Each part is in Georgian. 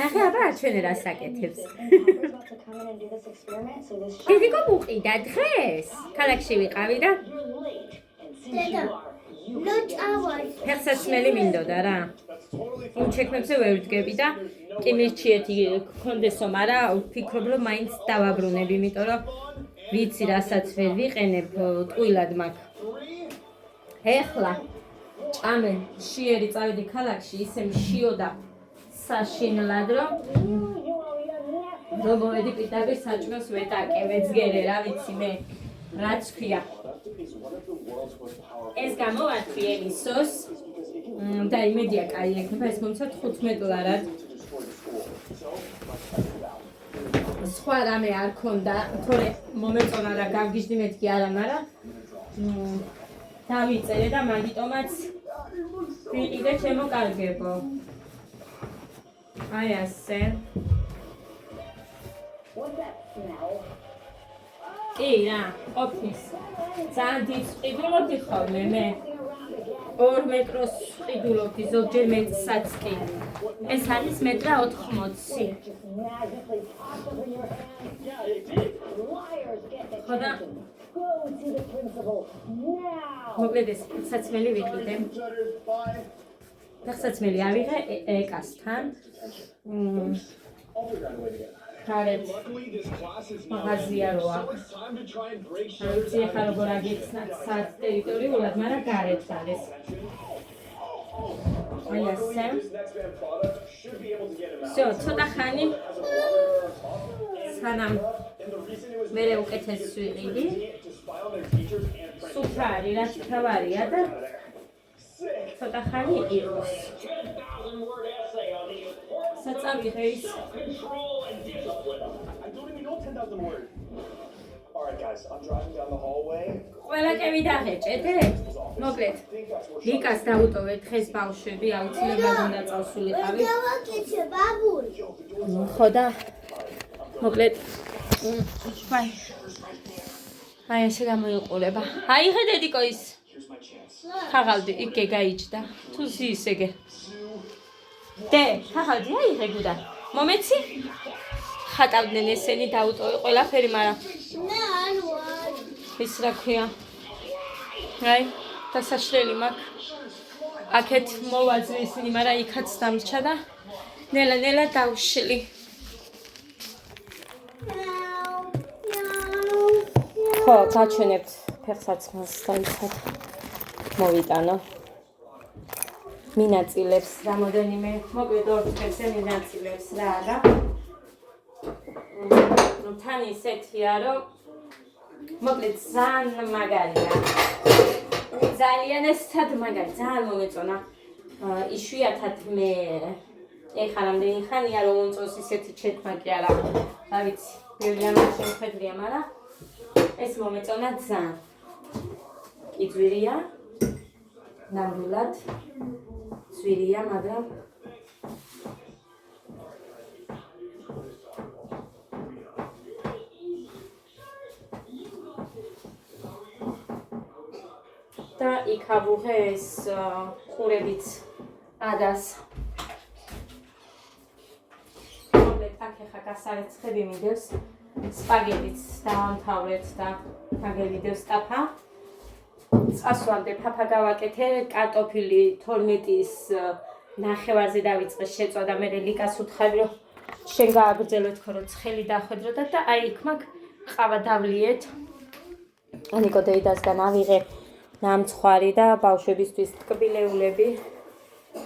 ნახე აბა ჩვენი რას აკეთებს. დედიკო მუყიდა დღეს. ქალაქში ვიყავი და ფეხსაცმელი მინდოდა რა. იმ ჩექმებზე ვერ ვდგები და კი მირჩიეთი გქონდესო, მაგრამ ვფიქრობ რომ მაინც დავაბრუნებ, იმიტომ რომ ვიცი რასაც ვერ ვიყენებ ტყუილად მაქვს. ეხლა ჭამე შიერი წავედი ქალაქში, ისე მშიოდა საშინლად რომ მოვედი პირდაპირ საჭმელს ვეტაკე, ვეძგერე, რა ვიცი მე, რაც ქვია. ეს გამოვართვი ემისოს და იმედია კაი ექნება, ეს მომცა 15 ლარად. სხვა რამე არ ქონდა, თორე მომეწონა რა გავგიჟდი მეთქი არა, მაგრამ დავიწერე და მაგიტომაც ვიყიდე ჩემო კარგებო. აი ასე. კი რა, ყოფნის. ძალიან დიდ ყიდულობდი ხოლმე მე. 2 მეტროს ყიდულობდი, ზოგჯერ მეტრსაც კი. ეს არის 1.80 მეტრ. ხოდა მოკლედ ეს ფეხსაცმელი ვიყიდე. ფეხსაცმელი ავიღე ეკასთან. გარეთ მაღაზია რო აქვს. ვიცი ახლა როგორ აგეცნათ სად ტერიტორიულად, მაგრამ გარეთ არის. აი ასე. всё, ცოტა ხანი სანამ მე უკეთეს ვიყიდი. სუფარი, რაც თავარია და ცოტა ხანი იყოს. საწავიღე ის. ყველა კევი დაღეჭედე? მოკლედ. ლიკას დაუტოვე დღეს ბავშვები, აუცილებლად უნდა წავსულიყავი. დავაკეთე ბაბული. ხო და მოკლედ. აი ესე გამოიყურება. აიღე დედიკო ის. ხაღალდი იქე გაიჭდა. თუ ისეგე. დე, ხაღალდი აიღე გუდა. მომეცი? ხატავდნენ ესენი დაუტოვე ყველაფერი, მაგრამ მე არ ვარ. ის რა ქვია? აი, დასაშლელი მაქვს. აქეთ მოვაძვე ისინი, მაგრამ იქაც დამრჩა და ნელა დავშლი. ხო, გაჩვენებთ ფეხსაცმელს და იცით მოვიტანო. მინაწილებს რამოდენიმე, მოკლედ 2 წელზე მინაწილებს რა არა. ну თან ისეთია რომ მოკლედ ძალიან მაგარია. ძალიან ესად მაგარი, ძალიან მომეწონა. იშვიათად მე ეხლა რამდენი ხანია რომ მომწონს ისეთი ჩეთმაკი არა. რა ვიცი, ბევრი ამას შეხედვია, მაგრამ ეს მომეწონა ძალიან. იძვირია, ნამდვილად ძვირია, მაგრამ და იქ ავუღე ეს ყურებით ადას. მოკლედ აქ ახლა გასარეცხები მიდევს. სპაგეტიც დავამთავრეთ და გაგევიდევს ტაფა. წასვლამდე ფაფა გავაკეთე, კარტოფილი 12-ის ნახევარზე დავიწყე შეწვა და მე ლიკას უთხარი რომ შენ გააგრძელო თქო რომ ცხელი დახვედროდა და აი იქ მაგ ყავა დავლიეთ. ანიკო დეიდასგან ავიღე ნამცხვარი და ბავშვებისთვის ტკბილეულები,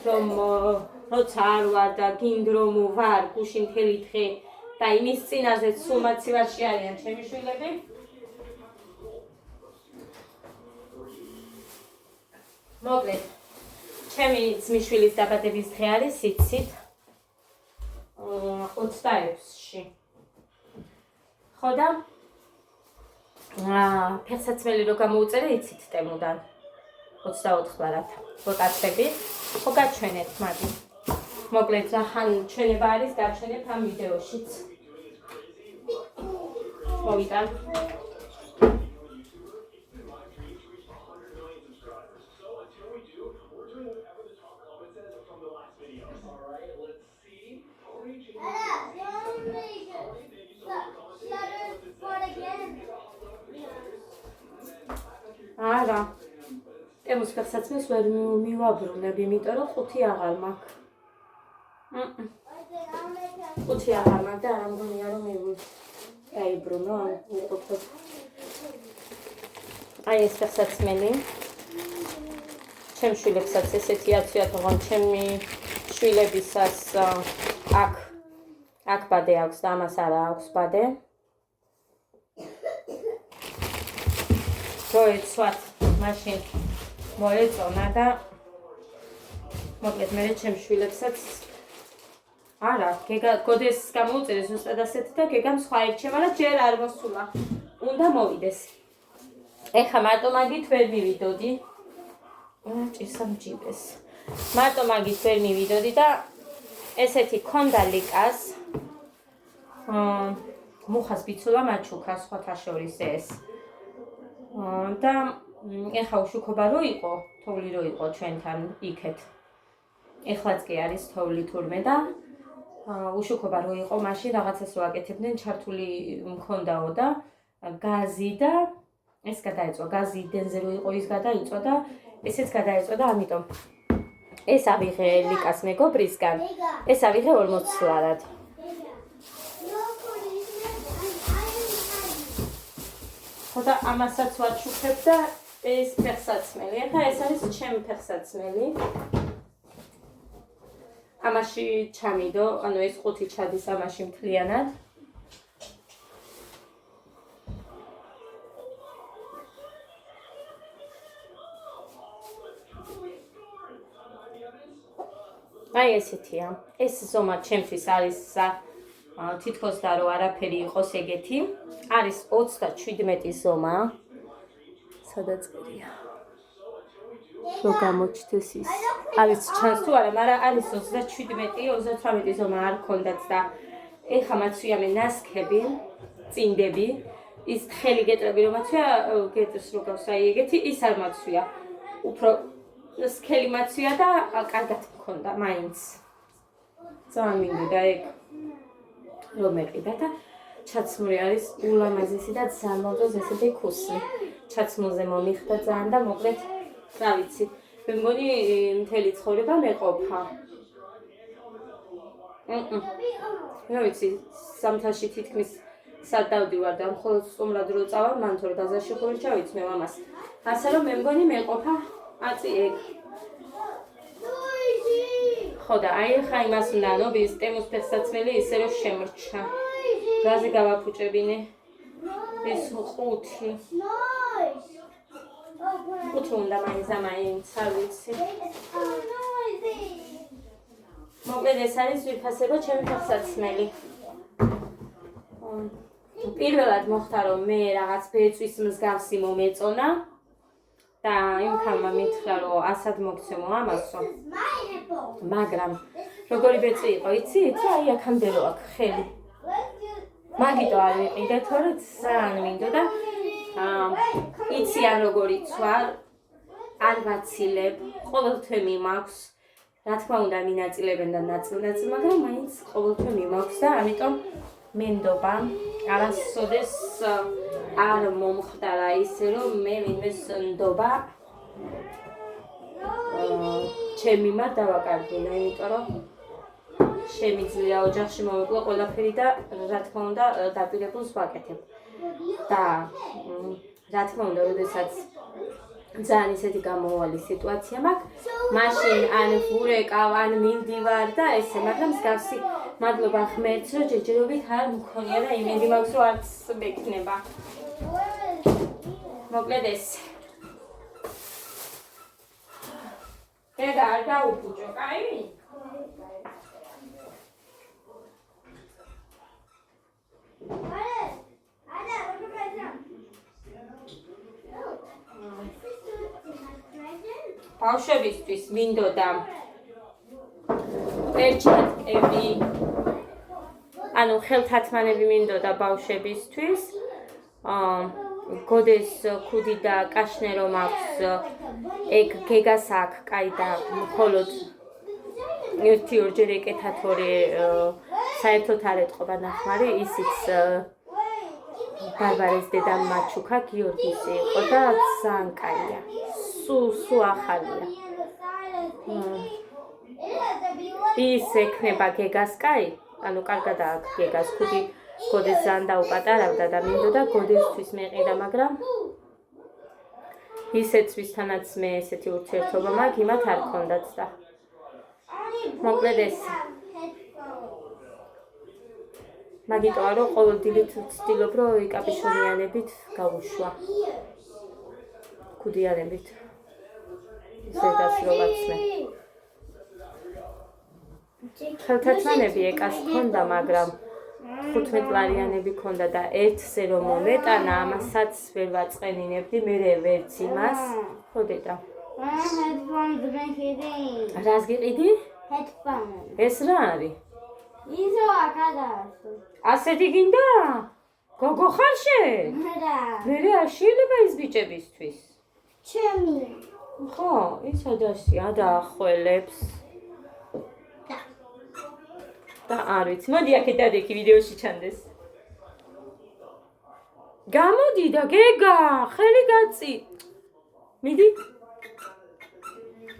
რომ როცა არ ვარ და გინდ რომ ვარ გუში მთელი დღე და იმის წინაზეც სულ მაცივარში არიან ჩემი შვილები. მოკლედ, ჩემი ძმისშვილის დაბადების დღე არის იცით 26-ში. ხო და ფეხსაცმელი რო გამოუწერე იცით ტემოდან 24 ლარად. ვაკაცები, ხო გაჩვენეთ მაგი. მოკლედ, ახან ჩვენება არის გაჩვენებ ამ ვიდეოშიც. მოვიტან. ტემუს ფეხსაცმელს ვერ მივაბრუნებ, იმიტომ რომ 5 აღარ მაქვს. 5 აღარ მაქვს და არ მგონია რომ დაიბრუნო, უყოფო. აი ეს ფეხსაცმელი. ჩემ შვილებსაც ესეთი აცვიათ, რომ ჩემი შვილებისას აქ ბადე აქვს და ამას არა აქვს ბადე. როეცვათ მაშინ მოეწონა და მოკლედ მე ჩემ შვილებსაც არა, გეგა გოდეს გამოუწერეს ზუსტად ასეთი და გეგამ სხვა ირჩევა და ჯერ არ მოსულა. უნდა მოვიდეს. ეხა მარტო მაგით ვერ მივიდოდი. ჭირსა მჯიბეს. მარტო მაგით ვერ მივიდოდი და ესეთი ქონდა ლიკას. მუხას ბიცულა მაჩუქა სხვათა შორის ეს. და ეხა უშუქობა რო იყო, თოვლი რო იყო ჩვენთან იქეთ. ეხლაც კი არის თოვლი თურმე და უშუქობა რო იყო, მაშინ რაღაცას რო აკეთებდნენ, ჩართული მქონდაო და გაზი და ეს გადაეწვა, გაზი დენზე რო იყო ის გადაიწვა და ესეც გადაეწვა და ამიტომ ეს ავიღე ლიკას მეგობრისგან, ეს ავიღე 40 ლარად. ხოდა ამასაც ვაჩუქებ და ეს ფეხსაცმელი. ეხლა ეს არის ჩემი ფეხსაცმელი. ამაში ჩამიდო, ანუ ეს 5 ჩადის ამაში მთლიანად. აი ესეთია. ეს ზომა ჩემთვის არის თითქოს და რო არაფერი იყოს ეგეთი. არის 37 ზომა. სადაც ყრია. რო გამოჩნდეს ის. არის ჩანს თუ არა, მაგრამ არის 37, 38 ზომა არ ქონდათ და ეხა მაცვია მე ნასქები, წინდები, ის თხელი გეტრები რომ მაცვია, გეტრს რო გავს აი ეგეთი, ის არ მაცვია. უფრო სქელი მაცვია და კარგად მქონდა მაინც. ძალიან მინდოდა ეგ რომ ეყიდა და ჩაცმული არის ულამაზესი და ძალიან მოდოს ესეთი ქუსლი. ჩაცმულზე მომიხდა ძალიან და მოკლედ რა ვიცი. მე მგონი მთელი ცხოვრება მეყოფა. რა ვიცი, სამთაში თითქმის სად დავდივარ და მხოლოდ სტუმრად რო წავალ, მან თორე ბაზარში ხოლმე ჩავიცმე მამას. ასე რომ მე მგონი მეყოფა აწი ეგ. ხო და აი ხა იმას უნდა ნობის ტემუს ფეხსაცმელი ისე რომ შემრჩა. რაზე გავაფუჭებინე? ეს 5. 5 უნდა მაინც არ ვიცი. მოკლედ ეს არის ვიფასება ჩემი ფეხსაცმელი. პირველად მოხდა რომ მე რაღაც ბეწვის მსგავსი მომეწონა. და იმ ხალმა მითხრა რომ ასად მოგცემო ამასო. მაგრამ როგორი ბეწვი იყო, იცი? აი აქამდე რო აქ ხელი. მაგიტო არ ვიყიდე, თორე ძალიან მინდოდა. იცი ან როგორი ცვა, არ ვაცილებ, ყოველთვე მიმაქვს. რა თქმა უნდა მინაწილებენ და ნაწილ, მაგრამ მაინც ყოველთვე მიმაქვს და ამიტომ მენდობა არასოდეს არ მომხდარა ისე რომ მე ვინმეს ნდობა ჩემი მიმართ დავაკარგინა, იმიტომ რომ შემიძლია ოჯახში მოვიკლო ყველაფერი და რა თქმა უნდა დაპირებულს ვაკეთებ. და რა თქმა უნდა, როდესაც ძალიან ისეთი გამოუვალი სიტუაცია მაქვს, მაშინ ან ვურეკავ, ან მივდივარ და ესე, მაგრამ მსგავსი მადლობა ღმერთს, რომ ჯერჯერობით არ მქონია და იმედი მაქვს, რომ არც მექნება. მოკლედ ეს. დედა არ დაუფუჭო, კაი? ბავშვებისთვის მინდოდა პერჩატკები, ანუ ხელთათმანები მინდოდა ბავშვებისთვის. გოდეს ქუდი და კაშნე რომ აქვს, ეგ გეგას აქვს, კაი და მხოლოდ 1-2 ეკეთა თორე საერთოდ არ ეტყობა ნახმარი, ისიც ბარბარეს დედამ მაჩუქა გიორგისი იყო და ძალიან კაია. სუ ახალია. ის ექნება გეგას კაი, ანუ კარგად აქვს გეგას ხუთი გოდეს ძალიან დაუპატარავდა და მინდოდა გოდესთვის მეყიდა, მაგრამ ისეც ვისთანაც მე ესეთი ურთიერთობა მაქვს, იმათ არ ქონდათ და მოკლედ ეს მაგიტოა რომ ყოველდღიურად ვცდილობ რომ იკაპიშონიანებით გავუშვა ქუდიანებით ზედას როგორც მე ხელთათმანები ეკას ქონდა მაგრამ 15 ლარიანები ქონდა და ერთზე რომ მომეტანა ამასაც ვერ ვაწყენინებდი მე ვერც იმას ხო დედა რას გიყიდი? ეს რა არის? ისო აკადასო. ასეთი გინდა? გოგო ხარ შენ? მე არ შეიძლება ის ბიჭებისთვის. ჩემი. ხო, ის ადასია დაახველებს. და არ ვიცი, მოდი აქეთ დადექი ვიდეოში ჩანდეს. გამოდი და გეგა, ხელი გაწი. მიდი.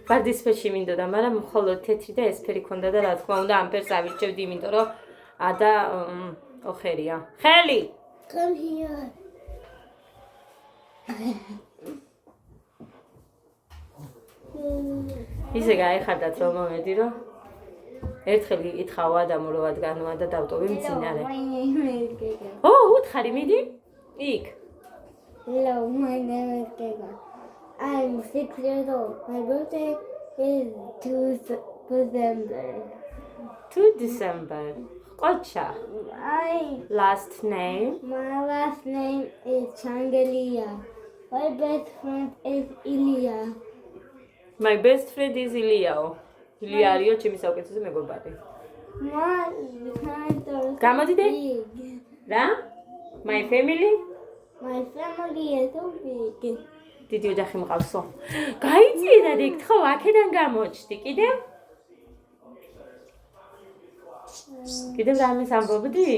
ვარდისფერში მინდოდა, მაგრამ მხოლოდ თეთრი და ესფერი ქონდა და რა თქმა უნდა ამ ფერს ავირჩევდი, იმიტომ რომ ადა ოხერია. ხელი. Come here. ისე გაიხარდათ რომ მომედი რომ ერთხელ ითხოვ ადამო რომ ადგანოა და დავტოვე მძინარე. ო, უთხარი მიდი. იქ. Hello, my name is Gega. I'm 6 years old. My birthday is 2 December. 2 December. Qocha. Last name? My last name is Changelia. My best friend is Ilya. My best friend is Iliao. Ilya არიო ჩემი საუკეთესო მეგობარი. My father. გამოდიდე? რა? My family? My family is so big. დიდი ოჯახი მყავსო. გაიწიე და დიგთხო აქედან გამოჩდი კიდევ? კიდევ რამეს ამბობდი?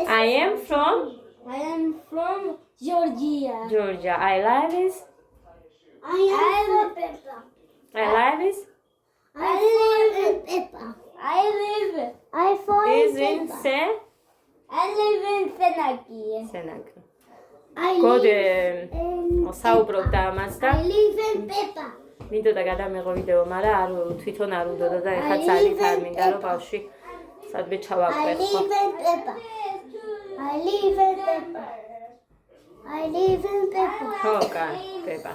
I am from Georgia. Georgia. I live is I live in Peppa. I live is I live in Peppa. I live is in I live in Senaki. Senaki. I გოდ in საუბრობდა ამას და I live in Peppa. მინდოდა გადამეღო ვიდეო, მაგრამ არ თვითონ არ უნდოდა და ეხლა ძალიან არ მინდა რომ ბავშვი სადმე I ჩავაყვეხო. live in Peppa. I live in Peppa. I live in Peppa. ხო, კაი, პეპა.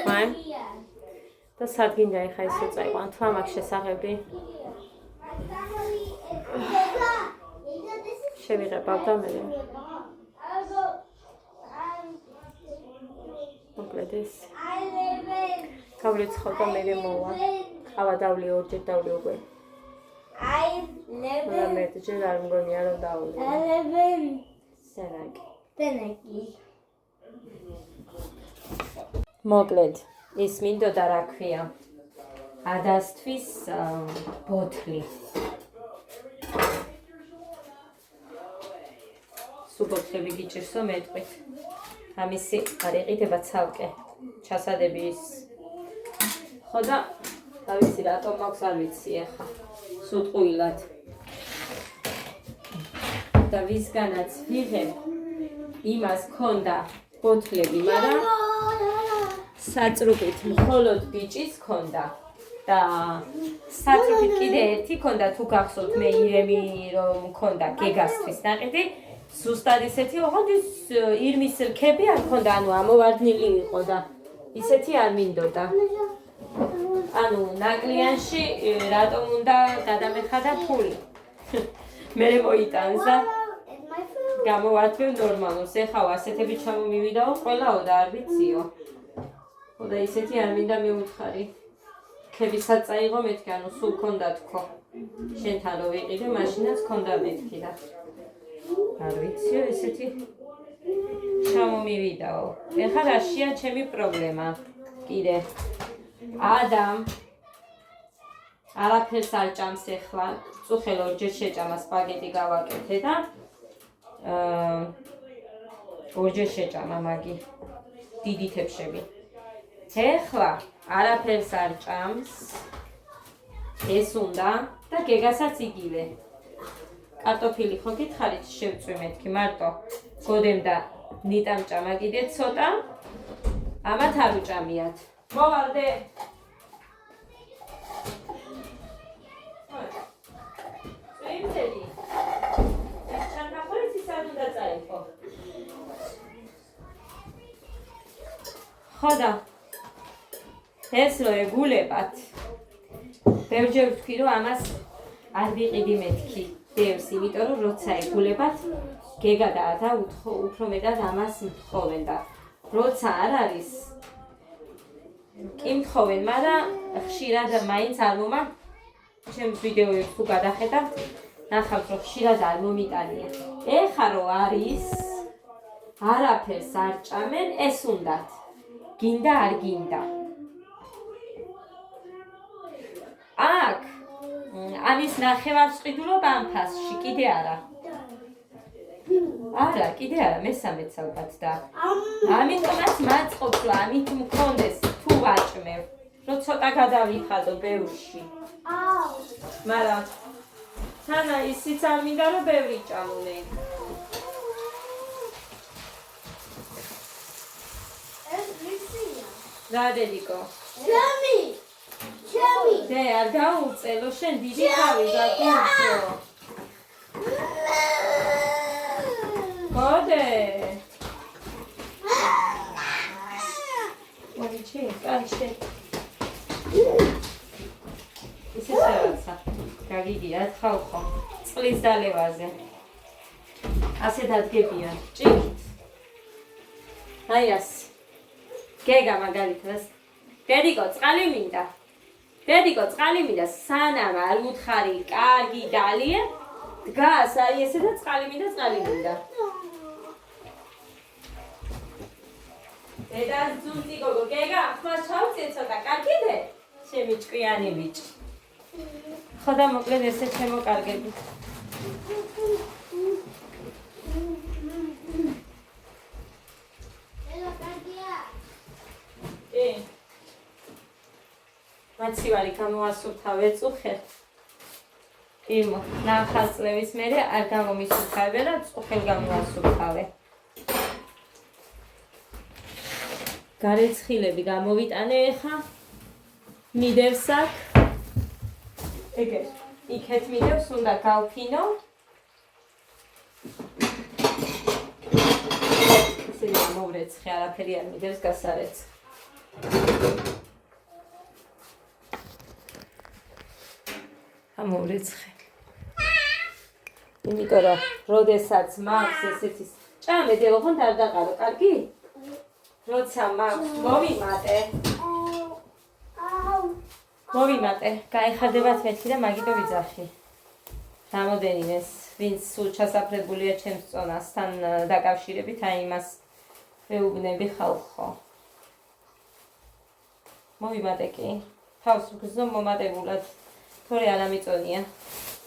მან და სად გინდა ეხლა ისე წაიყვან თუ ამას შესახები? შევიღებავ და მე მოკლედ ეს გავრიცხავ და მე მოვა. ყავა დავლი ორჯერ დავლი უკვე. I live მაგრამ მე ჯერ არ მგონია რომ დავლი. I live in სენაკი. Senaki. მოკლედ ის მინდოდა რა ქვია ადასთვის ბოთლი სუბოთლები გიჭირსო მეტყვით ამისი არ იყიდება ცალკე ჩასადები ის ხო და დავიცი რატომ მაქვს არ ვიცი ახლა სუტყუილად და ვისგანაც ვიღებ იმას ქონდა ბოთლები მაგრამ საწრუფით მხოლოდ ბიჭის ქონდა და საწრუფით კიდე ერთი ქონდა თუ გახსოვთ მე ირემი რომ ქონდა გეგასთვის ნაყიდი ზუსტად ისეთი ოღონდ ის ირმის რქები არ ქონდა ანუ ამოვარდნილი იყო და ისეთი არ მინდოდა ანუ ნაკლიანში რატომ უნდა გადამეხადა ფული მე მოიტანს და გამოვართვევ ნორმალურს ეხავ ასეთები ჩამომივიდაო ყველაო და არ ვიციო და ისეთი არ მინდა მეუთხარი. ქებისაც წაიღო მეთქი, ანუ სულ ქონდა თქო. შენთან რო ვიყიდე, მაშინაც ქონდა მეთქი და არ ვიციო, ესეთი ჩამომივიდაო. ეხლა რაშია ჩემი პრობლემა? კიდე. ადამ არაფერს არ ჭამს ეხლა. წუხელ ორჯერ შეჭამა სპაგეტი გავაკეთე და ორჯერ შეჭამა მაგი. დიდი თებშები. ეხლა არაფერს არ ჭამს. ეს უნდა და გეგასაც იგივე. კარტოფილი ხო გითხარით შევწვი მეთქი მარტო. გოდემ და ნიტამ ჭამა კიდე ცოტა. ამათ არ უჭამიათ. მოვალდე. წვიმდები. ეს ჩანთახვეც ის არ უნდა წაიყო. ხოდა ეს რო ეგულებათ. ბევრჯერ ვთქვი რომ ამას არ ვიყიდი მეთქი ბევრს, იმიტომ რომ როცა ეგულებათ გეგა და ადა უფრო მეტად ამას მთხოვენ და როცა არ არის კი მთხოვენ, მაგრამ ხშირად მაინც არ მომა ჩემს ვიდეოებს თუ გადახედავთ, ნახავთ რომ ხშირად არ მომიტანია. ეხლა რო არის არაფერს არ ჭამენ, ეს უნდათ. გინდა არ გინდა. აქ ამის ნახევარსყიდულობა ამ ფასში კიდე არა. არა, კიდე არა, მესამეც ალბათ და ამიტომაც მაწყობს რომ ამით მქონდეს თუ ვაჭმევ, რომ ცოტა გადავიხადო ბევრში. მაგრამ თანა ისიც არ მინდა რომ ბევრი ჭამუნე. რა დედიკო? დე არ გაუწელო შენ დიდი თავი გაგიუწო. გოდე. მოვიჩი, კანშე. ისე რაღაცა. გაგიგიათ ხალხო. წყლის დალევაზე. ასე დადგებიან. ჭიქით. აი ასე. გეგა მაგალითად. დედიკო, წყალი მინდა. დედიკო, წყალი მინდა. სანამ არ უთხარი, კარგი დალია. დგას აი ესე და წყალი მინდა. დედას ძუნწი გოგო, გეგა, ხმა ჩავწიე ცოტა, კარგიდე? ჩემი ჭკვიანი ბიჭი. ხოდა მოკლედ ესე შემოკარგები. მაცივარი გამოასუფთავ ეწუხეთ. იმო, ნახასწლების მერე არ გამომისუფთავე და წუხელ გამოასუფთავე. გარეცხილები გამოვიტანე ეხა. მიდევს აქ. ეგეთ, იქეთ მიდევს, უნდა გავფინო. ესე მოვრეცხე, არაფერი არ მიდევს გასარეცხ. ამოვრეცხე. იმიტომ რომ როდესაც მაქვს ესეთი ჭამედე ოღონდ არ დაყარო, კარგი? როცა მაქვს მოვიმატე, გაიხადებათ მეთქი და მაგიტო ვიძახი. რამოდენიმეს, ვინც სულ ჩასაფრებულია ჩემს წონასთან დაკავშირებით, აი იმას ვეუბნები ხალხო. მოვიმატე კი, თავს ვგზნო მომატებულად. თორე არ ამიწონია.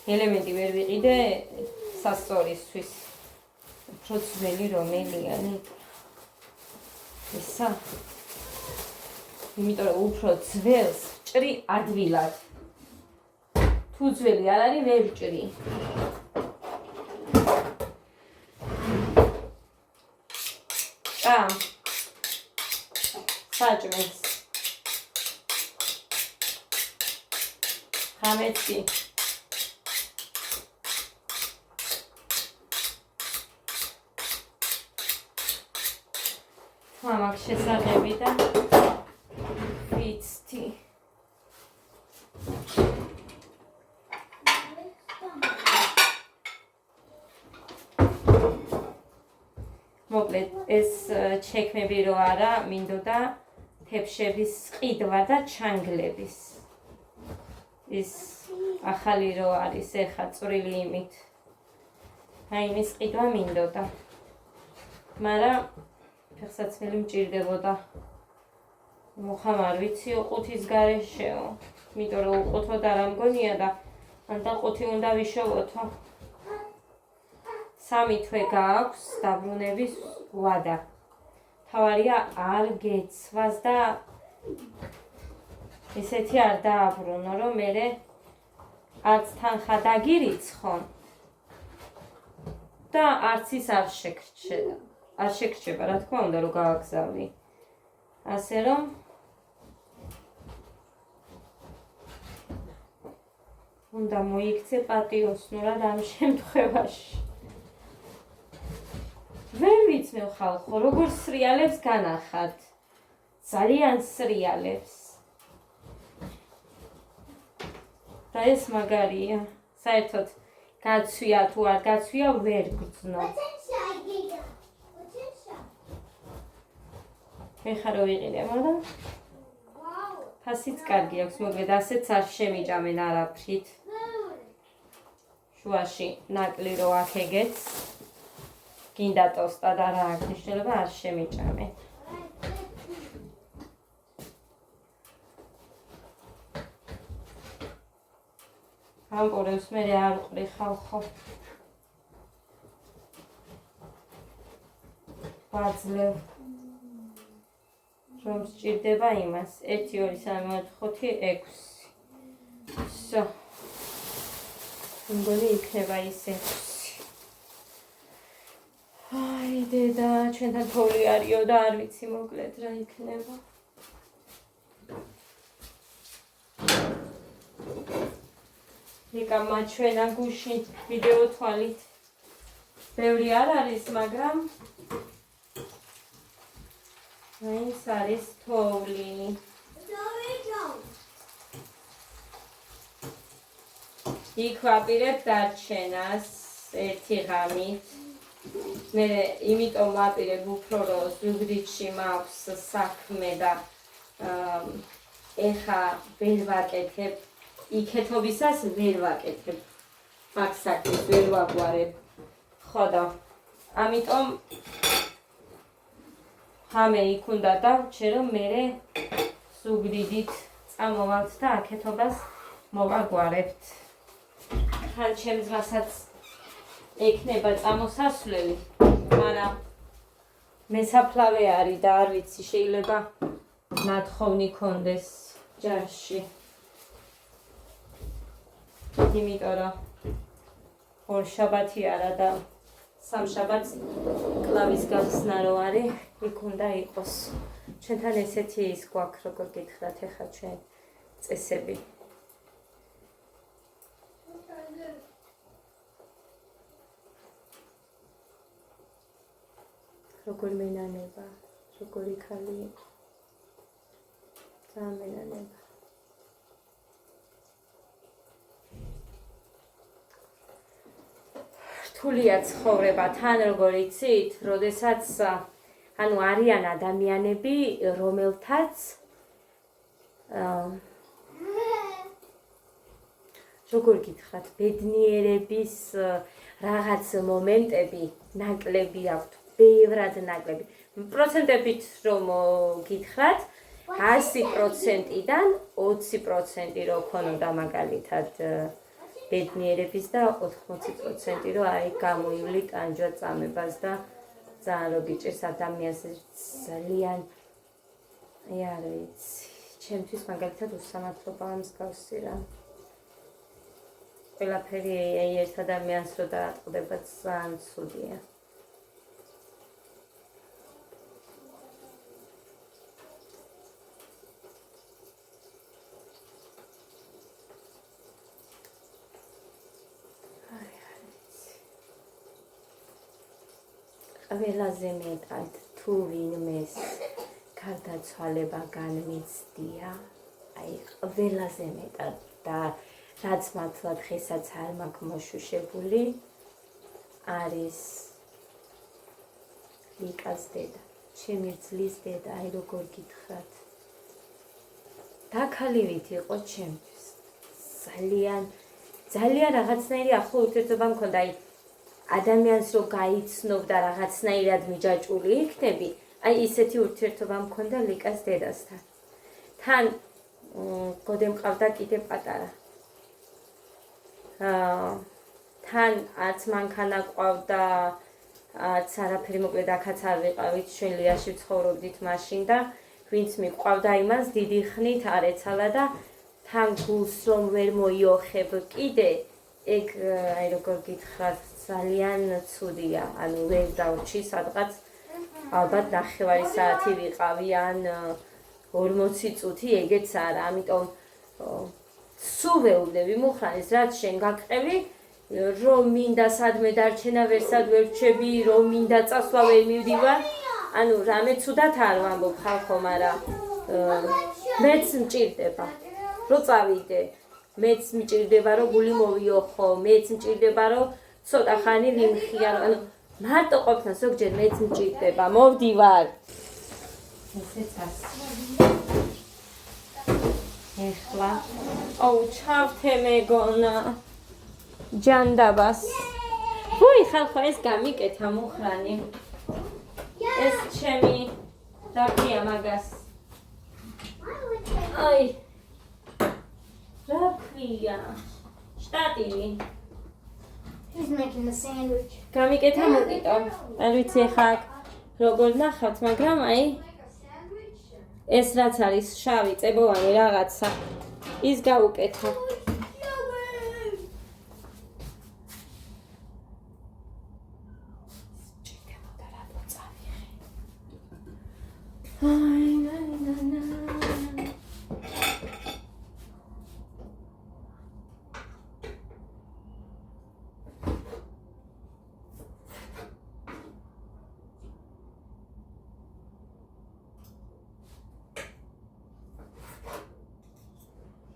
ელემენტი ვერ ვიყიდე სასწორისთვის. უფრო ძველი რომელია ნიტო. ესა. იმიტომ რომ უფრო ძველს ჭრი ადვილად. თუ ძველი არ არის ვერ ჭრი. საჭმელს. ხამეთი. მაქვს შესაძლებელი და ვიცი. მოკლედ ეს ჩექმები რო არა, მინდოდა თებშების ყიდვა და ჩანგლების. ის ახალი რო არის ეხა წვრილი იმით. აი იმის ყიდვა მინდოდა. მაგრამ ფეხსაცმელი მჭირდებოდა. მოხამ არ ვიცი უყუთის გარეშეო. იმიტომ რომ უყუთოდ არ ამგონია და ანდა ყუთი უნდა ვიშოვოთო. 3 თვე გააქვს დაბრუნების ვადა. თავარია არ გეცვას და ესეთი არ დააბრუნო, რომ მე არც თანხა დაგირიცხონ და არც ის არ შეგრჩება, რა თქმა უნდა, რომ გავაგზავნი. ასე რომ უნდა მოიქცე პატიოსნურად ამ შემთხვევაში. ვერ ვიცნევ ხალხო, როგორ სრიალებს განახართ. ძალიან სრიალებს. და ეს მაგარია. საერთოდ გაცვია თუ არ გაცვია ვერ გრძნო. ეხლა რო ვიყიდე, მაგრამ ფასიც კარგი აქვს, მოკლედ ასეც არ შემიჭამენ არაფრით. შუაში ნაკლი რო აქეგეც. გინდა ტოსტა და რა აქვს მნიშვნელობა არ შემიჭამე. ამპურებს მე არ უყრი ხალხო. ვაძლევ. რომ სჭირდება იმას 1 2 3 4 5 6. ვსო. მგონი იქნება ის 6. აი დედა, ჩვენთან თოვლი არისო და არ ვიცი მოკლედ რა იქნება. ეკა მაჩვენა გუში ვიდეო თვალით. ბევრი არ არის, მაგრამ მაინც არის თოვლი. იქ ვაპირებ დარჩენას 1 ღამით. მე იმიტომ ვაპირებ უფრო რომ ზუგდიდში მაქვს საქმე და ეხა ვერ ვაკეთებ. იქეთობისას ვერ ვაკეთებ. მაგ საქმეს ვერ ვაგვარებ. ხო და ამიტომ ხამე იქ უნდა დავჭე რომ მე ზუგდიდით წამოვალთ და აქეთობას მოვაგვარებთ. ხან ჩემს რასაც ეკნება წამოსასვლელი, მაგრამ მესაფლავე არის და არ ვიცი შეიძლება ნათხოვნი კონდეს ჯარში. იმიტომ რომ ორშაბათი არა და სამშაბათს კლავის გახსნა რო არის, იქ უნდა იყოს. ჩვენთან ესეთი ის გვაქვს, როგორ გითხრათ ახლა ჩვენ წესები. როგორ მენანება, როგორი ქალი იყო. ძალიან მენანება. რთულია ცხოვრება თან როგორ იცით, როდესაც ანუ არიან ადამიანები, რომელთაც როგორ გითხრათ, ბედნიერების რაღაც მომენტები ნაკლები აქვთ, ბევრად ნაკლები. პროცენტებით რომ გითხრათ, 100%-დან 20% რო ქონოდა მაგალითად ბედნიერების და 80% რომ აი გამოივლი ტანჯვა წამებას და ძალიან რო გიჭირს ადამიანს ძალიან აი არ ვიცი, ჩემთვის მაგალითად უსამართლობაა მსგავსი რა. ყველაფერი აი ერთ ადამიანს რო დაატყდება ძალიან ცუდია. ყველაზე მეტად თუ ვინმეს გარდაცვალება განმეცდია, აი ყველაზე მეტად და რაც მართლა დღესაც არ მაქვს მოშუშებული არის ლიკას დედა, ჩემი რძლის დედა, აი როგორ გითხრათ. დაქალივით იყო ჩემთვის. ძალიან რაღაცნაირი ახლო ურთიერთობა მქონდა, აი ადამიანს რო გაიცნობ და რაღაცნაირად მიჯაჭვული იქნები, აი ისეთი ურთიერთობა მქონდა ლიკას დედასთან. თან გოდე მყავდა კიდე პატარა. თან არც მანქანა ყავდა, არც არაფერი მოკლედ აქაც არ ვიყავით, ჩვენ ლიაში ვცხოვრობდით მაშინ და ვინც მიყვავდა იმას დიდი ხნით არ ეცალა და თან გულს რომ ვერ მოიოხებ კიდე ეგ აი როგორ გითხრათ ძალიან ცუდია, ანუ ვერ დავრჩი სადღაც ალბათ 9 საათი ვიყავი ან 40 წუთი ეგეც არა, ამიტომ სულ ვეუბნე ვიმუხრანის რაც შენ გაგყევი რომ მინდა სადმე დარჩენა ვერსად ვერ ვჩები, რომ მინდა წასვლა ვერ მივდივარ, ანუ რამე ცუდად არ ვამბობ ხალხო, მაგრამ მეც მჭირდება რომ წავიდე, მეც მჭირდება რომ გული მოვიოხო, მეც მჭირდება რომ ცოტა ხანი ვიმხიარო, ანუ მარტო ყოფნა ზოგჯერ მეც მჭირდება, მოვდივარ. ესეც ასე. ეხლა აუ ჩავთე მეგონა ჯანდაბას. ვუი ხალხო ეს გამიკეთა მუხრანი. ეს ჩემი დაკია მაგას. აი რა ქვია? შტატივი. He's making a sandwich. გამიკეთა მოკიტო. არ ვიცი ხა როგორ ნახავთ, მაგრამ აი ეს რაც არის შავი წებოვანი რაღაცა ის გაუკეთა.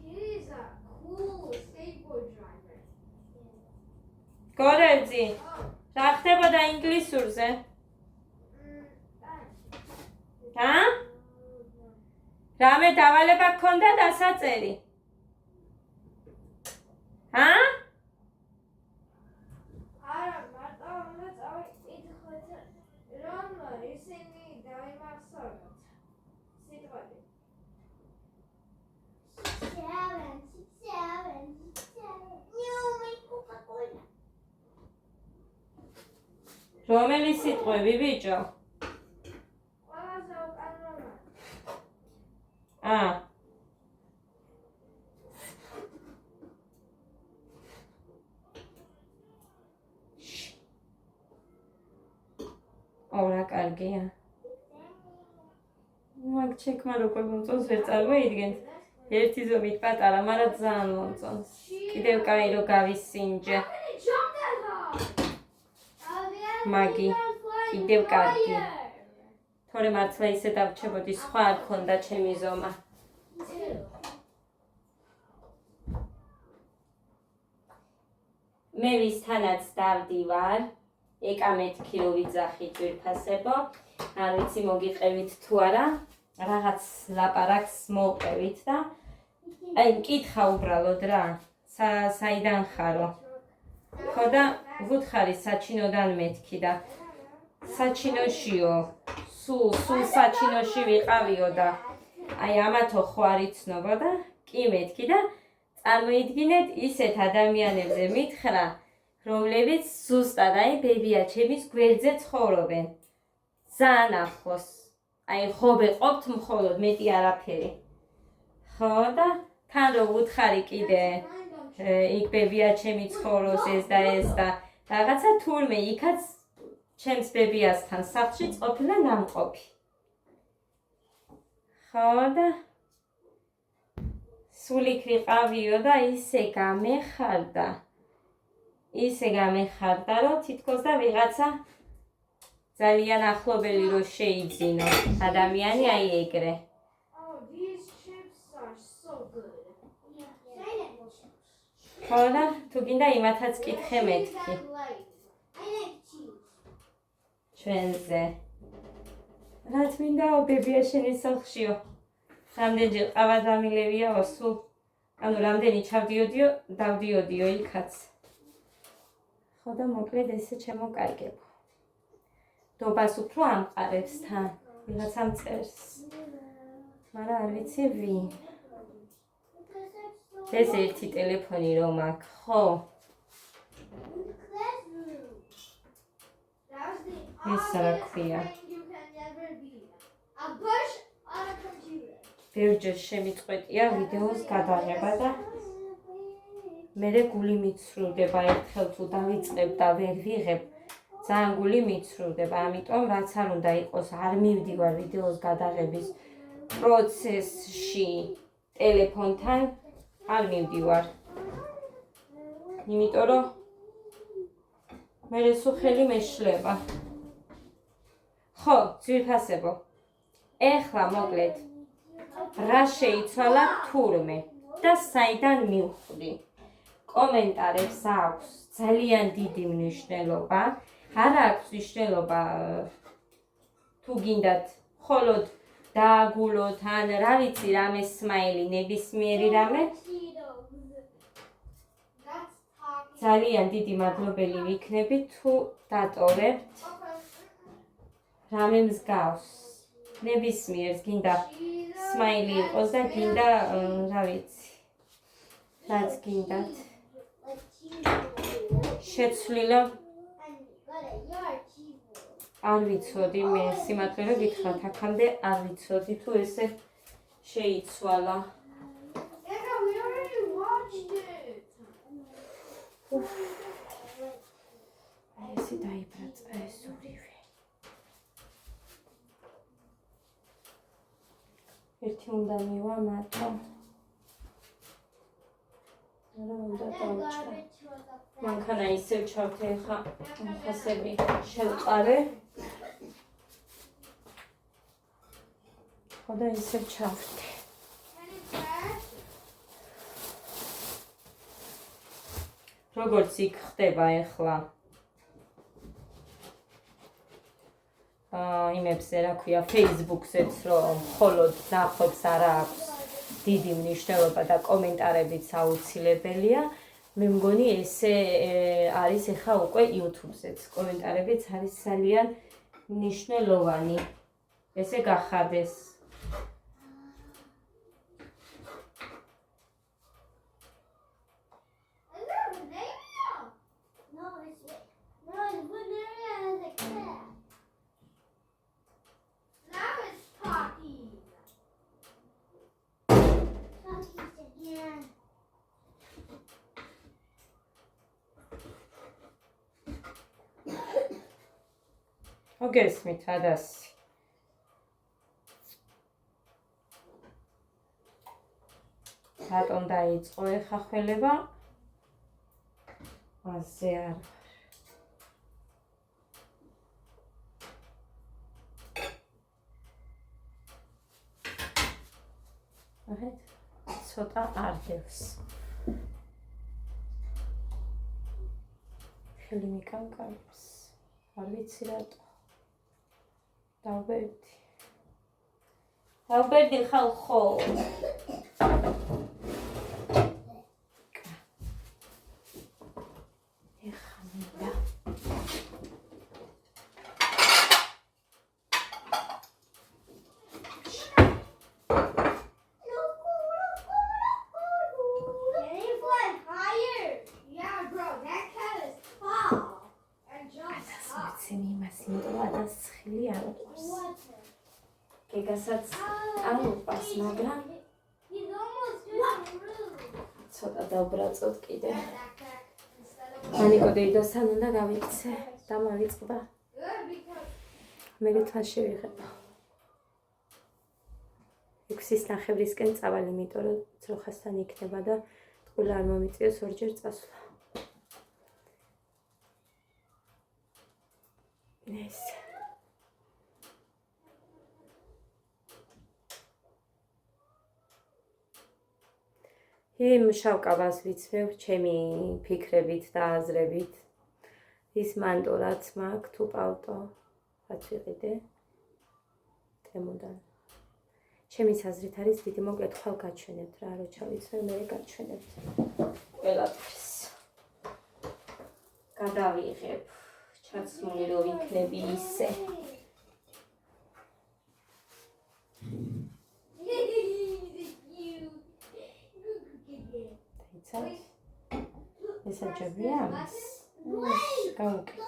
He's a cool skateboard driver. გორერძი, რა ხდებოდა ინგლისურზე? ჰა? რამე დავალება გქონდა დასაწერი? ჰა? არა, მარტო უნდა წავიკითხოთ, რომ ისინი დაიმახსოვროთ. სიტყვები. 7. No, my Coca-Cola. რომელი სიტყვები ბიჭო? ყველაზე უკანონო. რა კარგია. მაგ ჩეკმა როგორ მომწონს ვერ წარმოიდგენთ. ერთი ზომით პატარა, მაგრამ ძალიან მომწონს. კიდევ კაი რო გავისინჯე. მაგი, კიდევ კარგი. თორე მართლა ისე დავჩებოდი, სხვა არ ქონდა ჩემი ზომა. მე ვისთანაც დავდივარ, ეკა მეთქი რო ვიძახი ძვირფასებო, არ ვიცი მოგიყევით თუ არა, რაღაც ლაპარაკს მოვყევით და აი მკითხა უბრალოდ რა, საიდან ხარო. ხო და ვუთხარი საჩინოდან მეთქი და საჩინოშიო, სულ საჩინოში ვიყავიო და აი ამათო ხო არ იცნობო და კი მეთქი და წარმოიდგინეთ ისეთ ადამიანებზე მითხრა, რომლებიც ზუსტად აი ბებიაჩემის გვერდზე ცხოვრობენ. ძალიან ახლოს. აი ხობე ყოფთ მხოლოდ მეტი არაფერი. ხო და თან რო ვუთხარი კიდე იქ ბებიაჩემი ცხოვრობს ეს და რაღაცა თურმე იქაც ჩემს ბებიასთან სახლში ყოფილა ნამყოფი. ხო და სულ იქ ვიყავიო და ისე გამეხარდა, რომ თითქოს და ვიღაცა ძალიან ახლობელი რო შეიძინო ადამიანი აი ეგრე. Oh, these chips are so good. ხო და თუ გინდა იმათაც კითხე მეთქი. I like cheese. ჩვენზე. რა თმინდაო ბებია შენი სახლშიო? რამდენჯერ ყავა დამილევიაო სულ? ანუ რამდენი ჩავდიოდიო, დავდიოდიო იქაც. ხო და მოკლედ ესე ჩემოკარგებო. დობას უფრო ამყარებს თან, ვიღაცამ წერს. მაგრამ არ ვიცი ვინ. ეს ერთი ტელეფონი რომ აქვს, ხო? That was the ეს რა ქვია? You can never be a bush on a computer. ბევრჯერ შემიწყვეტია ვიდეოს გადაღება და მე გული მიცრუდება ერთხელ თუ დავიწყებ და ვერ ვიღებ ძალიან გული მიცრუდება, ამიტომ რაც არ უნდა იყოს, არ მივდივარ ვიდეოს გადაღების პროცესში ტელეფონთან, არ მივდივარ. იმიტომ რომ მე სუხელი მეშლება. ხო, ძვირფასებო. ეხლა მოკლედ რა შეიცვალა თურმე და საიდან მივხვდი? კომენტარებს აქვს ძალიან დიდი მნიშვნელობა. არა აქვს მნიშვნელობა თუ გინდათ მხოლოდ დააგულოთ ან რა ვიცი რამე სმაილი ნებისმიერი რამე. ძალიან დიდი მადლობელი ვიქნები თუ დატოვებთ რამე მსგავს. ნებისმიერს გინდა სმაილი იყოს და გინდა რა ვიცი რაც გინდათ. შეცვლილა არ ვიცოდი მე სიმართლე რომ გითხრათ აქამდე არ ვიცოდი თუ ესე შეიცვალა. ესე დაიბრაწყა ეს ორივე. ერთი უნდა მივა მარტო. რა უნდა დავჭრა. მანქანა ისევ ჩავთე ხა ხასები შევყარე. ხოდა ისევ ჩავთე. როგორც იქ ხდება ახლა იმებზე რა ქვია Facebook-ზეც რომ მხოლოდ ნახვებს არა აქვს დიდი მნიშვნელობა და კომენტარებიც აუცილებელია. მე მგონი ესე არის ახლა უკვე YouTube-ზეც კომენტარებიც არის ძალიან მნიშვნელოვანი. ესე გახარდეს. მოგესმით ადასი. რატომ დაიწყო ეხა ხველება? ასე არ ვარ. ცოტა არდევს. ხელი მიკანკარებს. არ ვიცი რატო. დავბერდი ხალხო. ეხა მინდა. გეგასაც არ უყვარს, მაგრამ ცოტა დავბრაწოთ კიდე. ანიკოდეიდოსთან უნდა გავიქცე და მოვიწყდა. მე თვას შევიღება. 6-ის ნახევრისკენ წავალ, იმიტომ რომ ძროხასთან იქნება და ტყუილ არ მომიწიოს ორჯერ წასვლა. ეს იმ შავკაბას ვიცვევ ჩემი ფიქრებით და აზრებით. ის მანტო რაც მაქვს თუ პალტო რაც ვიყიდე თემოდან. ჩემი აზრით არის დიდი მოკლედ ხვალ გაჩვენებთ რა, რო ჩავიცვე მე გაჩვენებთ. ყველაფერს გადავიღებ. ჩაცმული რო ვიქნები ისე. ესაჯებია? გავუკეთე.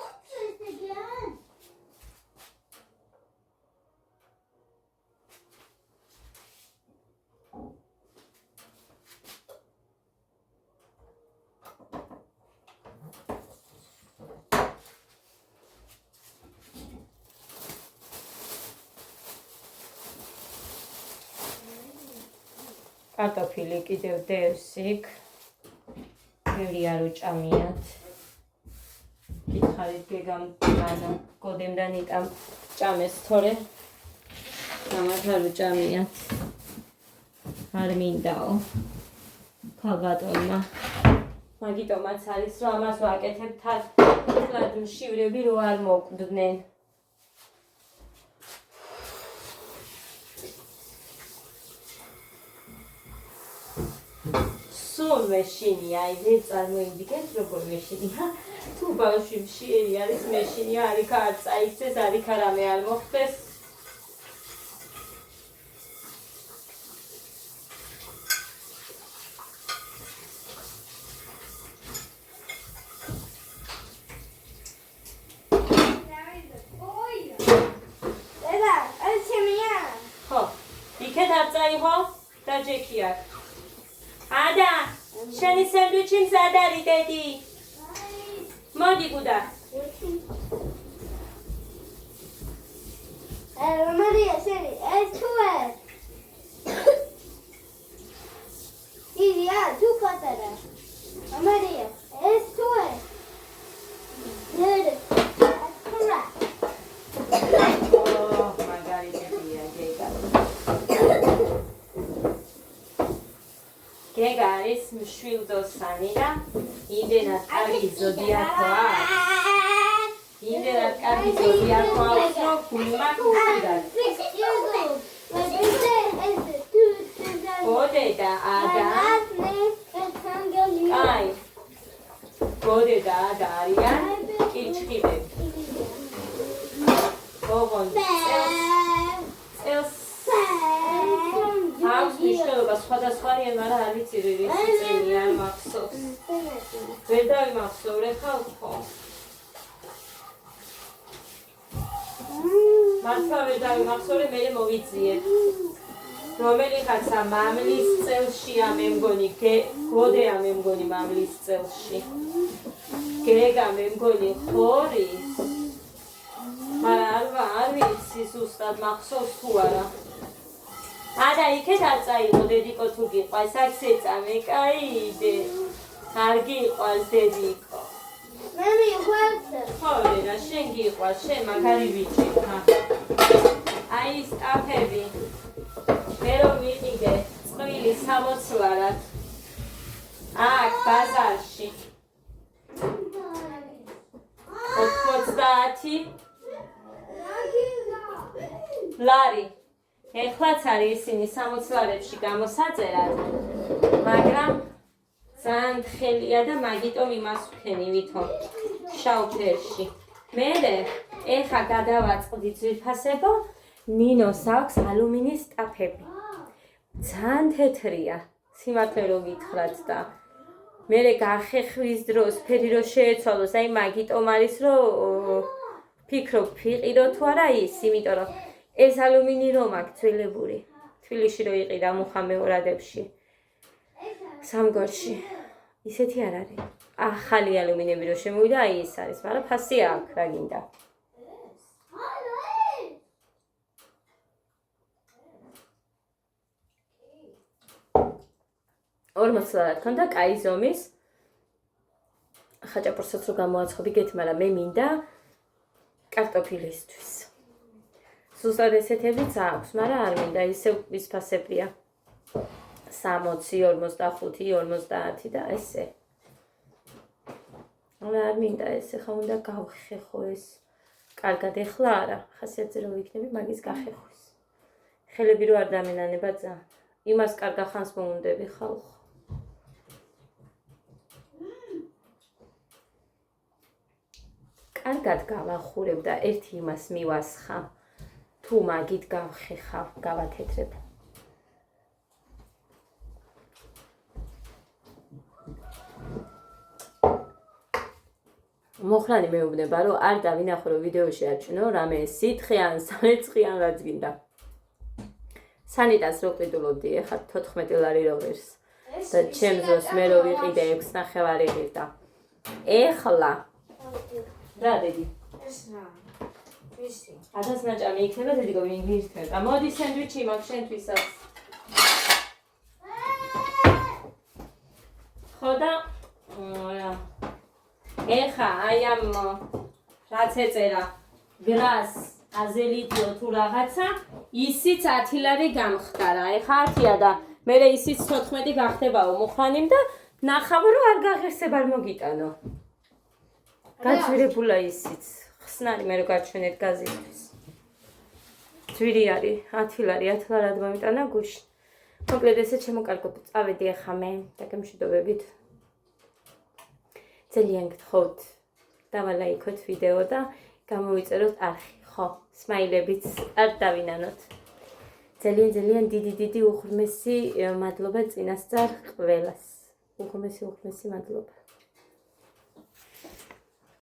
კარტოფილი კიდევ დევს იქ. ბევრი არ უჭამიათ. გითხარით გეგამ მანა კოდემდან იტამ ჭამეს თორე ამათ არ უჭამიათ. არ მინდაო. ქალბატონმა მაგიტომაც არის რომ ამას ვაკეთებ თლად მშივრები რო არ მოკვდნენ. სულ მეშინია, იდე წარმოიდგეთ როგორ მეშინია. თუ ბავშვი მშიერი არის მეშინია, არიქა არ წაიქცეს, არიქა რამე არ მოხდეს. იქეთ არ წაიღო და ჯექი აქ. ადა, შენი სენდვიჩი მზად არის დედი. მოდი გუდა. მარია, შენი ეს თუ ეს? იდია, თუ პატარა. მარია, ეს თუ ეს? ნერე. აკურა. მაგარი დედია, გეგა. გეგა არის მშვილდოსანი და იმდენად კარგი ზოდიაქო აქვს. იმდენად კარგი ზოდიაქო აქვს, რომ გულმა გულიდან. გოდედა ადა. აი. გოდედა ადა არიან კიჩხიბები. ოღონდ წელს აქვს მნიშვნელობა სხვადასხვანაირ, მაგრამ არ ვიცი რისი წელი არ მახსოვს. ვერ დავიმახსოვრე ხალხო. მართლა ვერ დავიმახსოვრე, მე მოვიძიებ. რომელიღაცა მამლის წელშია მე მგონი, გოდეა მე მგონი მამლის წელში. გეგა მე მგონი ხორის. მაგრამ არ ვიცი ზუსტად მახსოვს თუ არა. ადა იქეთ არ წაიღო დედიკო თუ გიყვას, აქ შეწამე, კაიდე. არ გიყვას დედიკო. მე მიყვარს. ხო, დედა, შენ გიყვას, შენ მაგარი ბიჭი ხარ. აი ეს აფები. მე რომ ვიყიდე წყვილი 60 ლარად. აქ ბაზარში. 90 ლარი. ეხლაც არის ისინი 60 ლარებში გამოსაწერად, მაგრამ ძალიან თხელია და მაგიტომ იმას ვქენი ვითომ შავ ფერში. მერე ეხა გადავაწყდი ძვირფასებო, ნინოს აქვს ალუმინის ტაფები. ძალიან თეთრია, სიმართლე რო გითხრათ და მერე გახეხვის დროს ფერი რო შეეცვალოს, აი მაგიტომ არის რომ ფიქრობ ვიყიდო თუ არა ის, იმიტომ რომ ეს ალუმინი რომ აქვს ძველებური. თბილისში რო იყიდა მუხა მეორადებში. სამგორში. ისეთი არ არის. ახალი ალუმინები რო შემოვიდა, აი ეს არის, მაგრამ ფასი აქვს, რა გინდა. ორმოც ლარად ქონდა კაი ზომის. ხაჭაპურსაც რო გამოაცხობი გეთ, მაგრამ მე მინდა კარტოფილისთვის. ზუსტად ესეთებიც აქვს, მაგრამ არ მინდა ისევ ვისფასებია. 60, 45, 50 და ესე. არ მინდა ესე, ხა უნდა გავხეხო ეს. კარგად ეხლა არა, ხასიათზე რო ვიქნები, მაგის გახეხვის. ხელები რო არ დამენანება ძალიან. იმას კარგა ხანს მოუნდები ხალხო. კარგად გავახურებ და ერთი იმას მივასხა. თუ მაგით გავხეხავ, გავათეთრებ. მოხრანი მეუბნება, რომ არ დავინახო, რომ ვიდეოში აჩვენო, რამე სითხე ან სამერცხიან რაც გინდა. სანიტას რო ყიდულობდი, ეხლა 14 ლარი რო ღირს. და ჩემს დროს მე რო ვიყიდე 6.5 ღირდა. ეხლა რა დედი? ეს რა? ვისი? ადას ნაჭამი იქნება დედიკო ვინ გირთმევ. მოდი სენდვიჩი მაქვს შენთვისაც. ხო და ეხა აი ამ რაც ეწერა გრას აზელიტიო თუ რაღაცა ისიც 10 ლარი გამხდარა. ეხა 10-ია და მე ისიც 14 გახდებაო მუხანიმ და ნახავ რომ არ გაღირსება არ მოგიტანო. გაძვირებულა ისიც. ხსნარი მე რო გაჩვენეთ გაზისთვის. ძვირი არის 10 ლარი 10 ლარად მომიტანა გუშინ. მოკლედ ესე შემოკარგოთ წავედი ახლა მე და გემშვიდობებით. ძალიან გთხოვთ დავალაიქოთ ვიდეო და გამოვიწეროთ არხი. ხო, სმაილებიც არ დავინანოთ. ძალიან დიდი უღრმესი მადლობა წინასწარ ყველას. უღრმესი მადლობა.